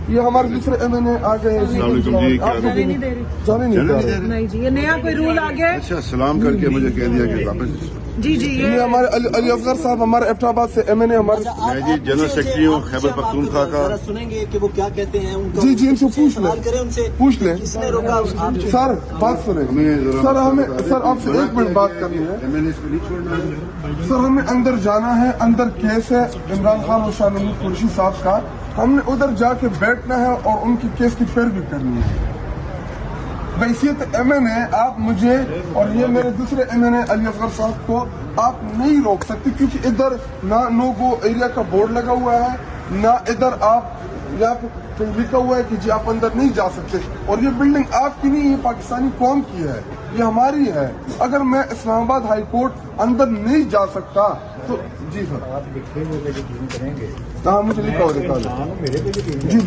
یہ ہمارے دوسرے MNA آ گئے ہیں. جانے نہیں دے رہی. جانے نہیں دے رہے. نہیں جی یہ نیا کوئی رول آ گیا ہے. اچھا سلام کر کے مجھے کہہ دیا کہ واپس. جی جی یہ ہمارے علی افضل صاحب ہمارے ایبٹ آباد سے MNA ہمارے. میں جی جنرل سیکرٹری ہوں خیبر پختونخوا کا. سنیں گے کہ وہ کیا کہتے ہیں. جی ان سے پوچھ لیں. سر بات سنیں. سر آپ سے 1 منٹ بات کرنی ہے. سر ہمیں اندر جانا ہے. اندر کیس ہے عمران خان اور شاہ محمود قریشی صاحب کا. ہم نے ادھر جا کے بیٹھنا ہے اور ان کی کیس کی پیروی کرنی ہے. بحیثیت MNA آپ مجھے اور یہ میرے دوسرے MNA علی اصغر صاحب کو آپ نہیں روک سکتے کیونکہ ادھر نہ نو گو ایریا کا بورڈ لگا ہوا ہے نہ ادھر آپ یہاں پہ لکھا ہوا ہے کہ جی آپ اندر نہیں جا سکتے. اور یہ بلڈنگ آپ کی نہیں، یہ پاکستانی قوم کی ہے، یہ ہماری ہے. اگر میں اسلام آباد ہائی کورٹ اندر نہیں جا سکتا تو جی سر آپ لکھے ہوئے کریں گے. ہاں مجھے لکھا ہوا دکھا دیں. جی